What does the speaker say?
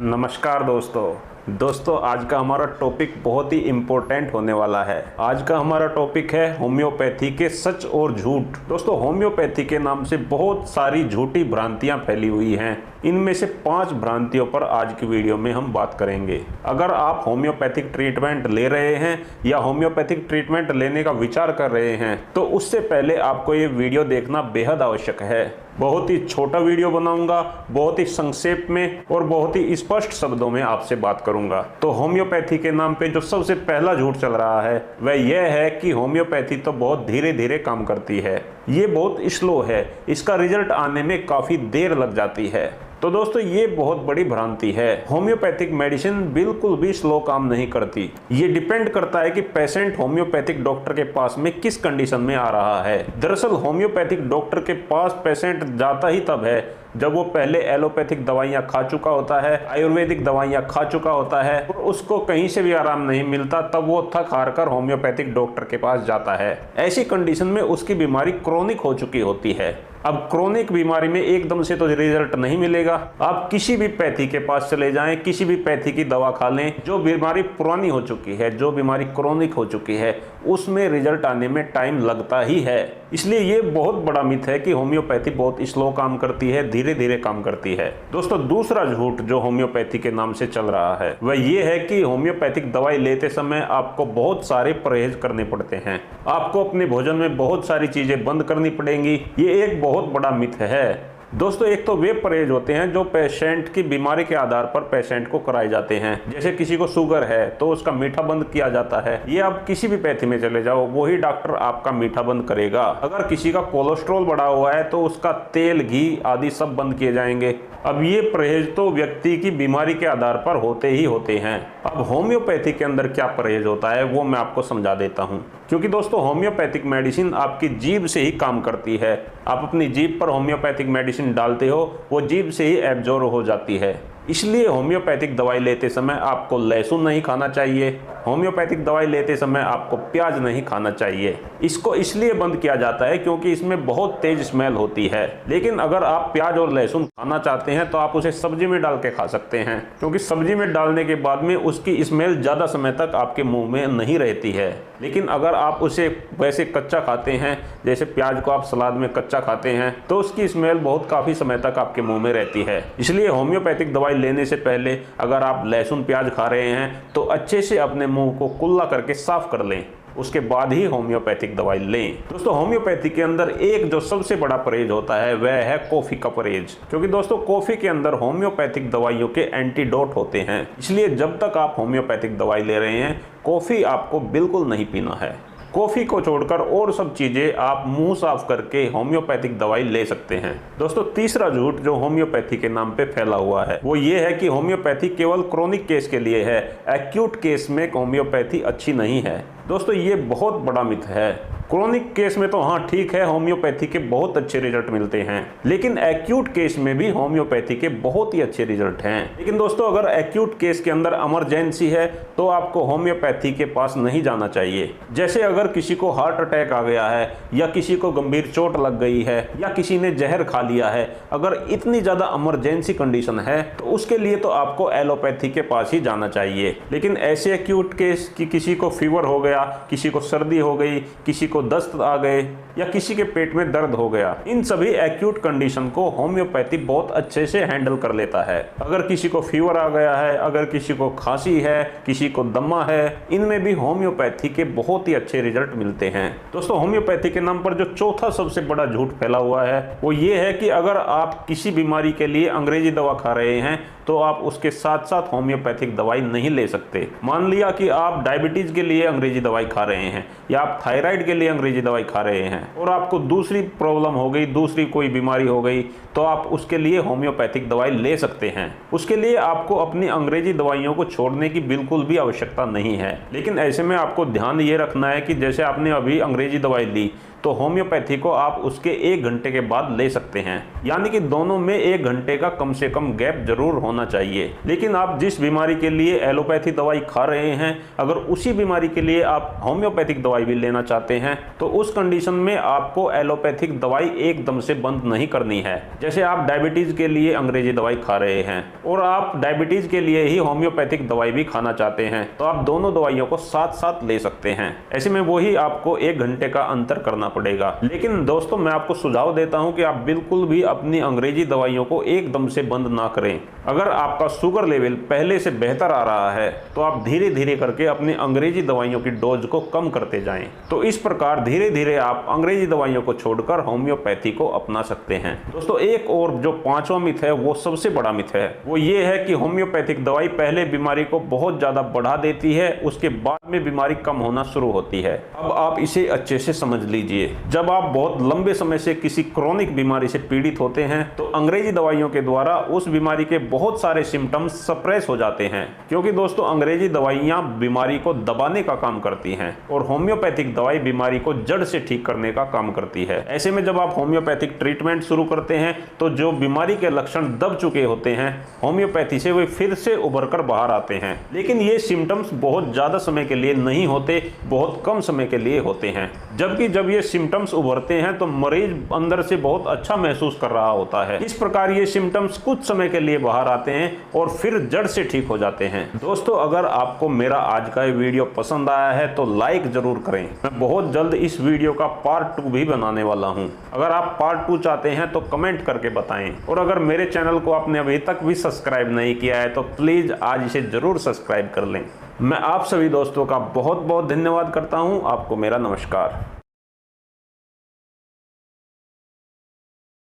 नमस्कार दोस्तों आज का हमारा टॉपिक बहुत ही इम्पोर्टेंट होने वाला है। आज का हमारा टॉपिक है होम्योपैथी के सच और झूठ। दोस्तों, होम्योपैथी के नाम से बहुत सारी झूठी भ्रांतियां फैली हुई हैं। इनमें से 5 भ्रांतियों पर आज की वीडियो में हम बात करेंगे। अगर आप होम्योपैथिक ट्रीटमेंट ले रहे हैं या होम्योपैथिक ट्रीटमेंट लेने का विचार कर रहे हैं तो उससे पहले आपको ये वीडियो देखना बेहद आवश्यक है। बहुत ही छोटा वीडियो बनाऊंगा, बहुत ही संक्षेप में और बहुत ही स्पष्ट शब्दों में आपसे बात करूंगा। तो होम्योपैथी के नाम पे जो सबसे पहला झूठ चल रहा है वह यह है कि होम्योपैथी तो बहुत धीरे धीरे काम करती है, ये बहुत स्लो है, इसका रिजल्ट आने में काफ़ी देर लग जाती है। तो दोस्तों, ये बहुत बड़ी भ्रांति है। होम्योपैथिक मेडिसिन बिल्कुल भी स्लो काम नहीं करती। ये डिपेंड करता है कि पेशेंट होम्योपैथिक डॉक्टर के पास में किस कंडीशन में आ रहा है। दरअसल होम्योपैथिक डॉक्टर के पास पेशेंट जाता ही तब है जब वो पहले एलोपैथिक दवाइयाँ खा चुका होता है, आयुर्वेदिक दवाइयाँ खा चुका होता है और उसको कहीं से भी आराम नहीं मिलता, तब वो थक हार कर होम्योपैथिक डॉक्टर के पास जाता है। ऐसी कंडीशन में उसकी बीमारी क्रोनिक हो चुकी होती है। अब क्रोनिक बीमारी में एकदम से तो रिजल्ट नहीं मिलेगा। आप किसी भी पैथी के पास चले जाएं, किसी भी पैथी की दवा खा लें, जो बीमारी पुरानी हो चुकी है, जो बीमारी क्रोनिक हो चुकी है, उसमें रिजल्ट आने में टाइम लगता ही है। इसलिए ये बहुत बड़ा मिथ है कि होम्योपैथी बहुत स्लो काम करती है, धीरे धीरे काम करती है। दोस्तों, दूसरा झूठ जो होम्योपैथी के नाम से चल रहा है वह ये है कि होम्योपैथिक दवाई लेते समय आपको बहुत सारे परहेज करने पड़ते हैं। आपको अपने भोजन में बहुत सारी चीजें बंद करनी पड़ेंगी। ये एक बहुत बड़ा मिथ है। दोस्तों, एक तो वे परहेज होते हैं जो पेशेंट की बीमारी के आधार पर पेशेंट को कराए जाते हैं। जैसे किसी को शुगर है तो उसका मीठा बंद किया जाता है। ये आप किसी भी पैथी में चले जाओ, वही डॉक्टर आपका मीठा बंद करेगा। अगर किसी का कोलेस्ट्रॉल बढ़ा हुआ है तो उसका तेल, घी आदि सब बंद किए जाएंगे। अब ये परहेज तो व्यक्ति की बीमारी के आधार पर होते ही होते हैं। अब होम्योपैथी के अंदर क्या परहेज होता है वो मैं आपको समझा देता हूँ, क्योंकि दोस्तों होम्योपैथिक मेडिसिन आपकी जीभ से ही काम करती है। आप अपनी जीभ पर होम्योपैथिक मेडिसिन डालते हो, वो जीभ से ही एब्जॉर्ब हो जाती है। इसलिए होम्योपैथिक दवाई लेते समय आपको लहसुन नहीं खाना चाहिए। होम्योपैथिक दवाई लेते समय आपको प्याज नहीं खाना चाहिए। इसको इसलिए बंद किया जाता है क्योंकि इसमें बहुत तेज स्मेल होती है। लेकिन अगर आप प्याज और लहसुन खाना चाहते हैं तो आप उसे सब्जी में डाल के खा सकते हैं, क्योंकि सब्जी में डालने के बाद में उसकी स्मेल ज़्यादा समय तक आपके मुंह में नहीं रहती है। लेकिन अगर आप उसे वैसे कच्चा खाते हैं, जैसे प्याज को आप सलाद में कच्चा खाते हैं, तो उसकी स्मेल बहुत काफ़ी समय तक आपके मुंह में रहती है। इसलिए होम्योपैथिक दवाई लेने से पहले अगर आप लहसुन प्याज खा रहे हैं तो अच्छे से अपने मुंह को कुल्ला करके साफ कर लें, उसके बाद ही होम्योपैथिक दवाई लें। दोस्तों, होम्योपैथी के अंदर एक जो सबसे बड़ा परहेज होता है वह है कॉफी का परहेज, क्योंकि दोस्तों कॉफी के अंदर होम्योपैथिक दवाइयों के एंटीडोट होते हैं। इसलिए जब तक आप होम्योपैथिक दवाई ले रहे हैं, कॉफी आपको बिल्कुल नहीं पीना है। कॉफी को छोड़कर और सब चीजें आप मुंह साफ करके होम्योपैथिक दवाई ले सकते हैं। दोस्तों, तीसरा झूठ जो होम्योपैथी के नाम पे फैला हुआ है वो ये है कि होम्योपैथी केवल क्रोनिक केस के लिए है, एक्यूट केस में होम्योपैथी अच्छी नहीं है। दोस्तों, ये बहुत बड़ा मिथ है। क्रोनिक केस में तो हाँ ठीक है, होम्योपैथी के बहुत अच्छे रिजल्ट मिलते हैं, लेकिन एक्यूट केस में भी होम्योपैथी के बहुत ही अच्छे रिजल्ट हैं। लेकिन दोस्तों, अगर एक्यूट केस के अंदर इमरजेंसी है तो आपको होम्योपैथी के पास नहीं जाना चाहिए। जैसे अगर किसी को हार्ट अटैक आ गया है, या किसी को गंभीर चोट लग गई है, या किसी ने जहर खा लिया है, अगर इतनी ज़्यादा इमरजेंसी कंडीशन है तो उसके लिए तो आपको एलोपैथी के पास ही जाना चाहिए। लेकिन ऐसे एक्यूट केस कि किसी को फीवर हो गया, किसी को सर्दी हो गई, किसी को दस्त आ गए, या किसी के पेट में दर्द हो गया, इन सभी एक्यूट कंडीशन को होम्योपैथी बहुत अच्छे से हैंडल कर लेता है। अगर किसी को फीवर आ गया है, अगर किसी को खांसी है, किसी को दमा है, इनमें भी होम्योपैथी के बहुत ही अच्छे रिजल्ट मिलते हैं। दोस्तों, होम्योपैथी के नाम पर जो चौथा सबसे बड़ा झूठ फैला हुआ है वो ये है कि अगर आप किसी बीमारी के लिए अंग्रेजी दवा खा रहे हैं तो आप उसके साथ साथ होम्योपैथिक दवाई नहीं ले सकते। मान लिया कि आप डायबिटीज के लिए अंग्रेजी दवाई खा रहे हैं, या आप थायराइड के लिए अंग्रेजी दवाई खा रहे हैं, और आपको दूसरी प्रॉब्लम हो गई, दूसरी कोई बीमारी हो गई, तो आप उसके लिए होम्योपैथिक दवाई ले सकते हैं। उसके लिए आपको अपनी अंग्रेजी दवाइयों को छोड़ने की बिल्कुल भी आवश्यकता नहीं है। लेकिन ऐसे में आपको ध्यान ये रखना है कि जैसे आपने अभी अंग्रेजी दवाई ली तो होम्योपैथी को आप उसके 1 घंटे के बाद ले सकते हैं, यानी कि दोनों में 1 घंटे का कम से कम गैप जरूर होना चाहिए। लेकिन आप जिस बीमारी के लिए एलोपैथी दवाई खा रहे हैं, अगर उसी बीमारी के लिए आप होम्योपैथिक दवाई भी लेना चाहते हैं तो उस कंडीशन में आपको एलोपैथिक दवाई एकदम से बंद नहीं करनी है। जैसे आप डायबिटीज के लिए अंग्रेजी दवाई खा रहे हैं और आप डायबिटीज के लिए ही होम्योपैथिक दवाई भी खाना चाहते हैं, तो आप दोनों दवाइयों को साथ साथ ले सकते हैं। ऐसे में वही आपको 1 घंटे का अंतर करना पड़ेगा। लेकिन दोस्तों, मैं आपको सुझाव देता हूं कि आप बिल्कुल भी अपनी अंग्रेजी दवाइयों को एकदम से बंद ना करें। अगर आपका शुगर लेवल पहले से बेहतर आ रहा है तो आप धीरे धीरे करके अपनी अंग्रेजी दवाइयों की डोज को कम करते जाएं। तो इस प्रकार धीरे धीरे आप अंग्रेजी दवाइयों को छोड़कर होम्योपैथी को अपना सकते हैं। दोस्तों, एक और जो 5वां मिथ है वो सबसे बड़ा मिथ है। वो ये है कि होम्योपैथिक दवाई पहले बीमारी को बहुत ज्यादा बढ़ा देती है, उसके बाद में बीमारी कम होना शुरू होती है। अब आप इसे अच्छे से समझ लीजिए। जब आप बहुत लंबे समय से किसी क्रोनिक बीमारी से पीड़ित होते हैं तो अंग्रेजी दवाइयों के द्वारा उस बीमारी के बहुत सारे सिम्टम्स सप्रेस हो जाते हैं, क्योंकि दोस्तों अंग्रेजी दवाइयां बीमारी को दबाने का काम करती हैं और होम्योपैथिक दवाई बीमारी को जड़ से ठीक करने का काम करती है। ऐसे में जब आप होम्योपैथिक ट्रीटमेंट शुरू करते हैं तो जो बीमारी के लक्षण दब चुके होते हैं होम्योपैथी से, वे फिर से उभर कर बाहर आते हैं। लेकिन ये सिम्टम्स बहुत ज्यादा समय के लिए नहीं होते, बहुत कम समय के लिए होते हैं। जबकि जब ये सिम्टम्स उभरते हैं तो मरीज अंदर से बहुत अच्छा महसूस कर रहा होता है। इस प्रकार ये सिम्टम्स कुछ समय के लिए बाहर आते हैं और फिर जड़ से ठीक हो जाते हैं। दोस्तों, अगर आपको मेरा आज का ये वीडियो पसंद आया है तो लाइक जरूर करें। मैं बहुत जल्द इस वीडियो का पार्ट 2 भी बनाने वाला हूं। अगर आप पार्ट 2 चाहते हैं तो कमेंट करके बताएं। और अगर मेरे चैनल को आपने अभी तक भी सब्सक्राइब नहीं किया है तो प्लीज आज इसे जरूर सब्सक्राइब कर लें। मैं आप सभी दोस्तों का बहुत बहुत धन्यवाद करता हूं। आपको मेरा नमस्कार।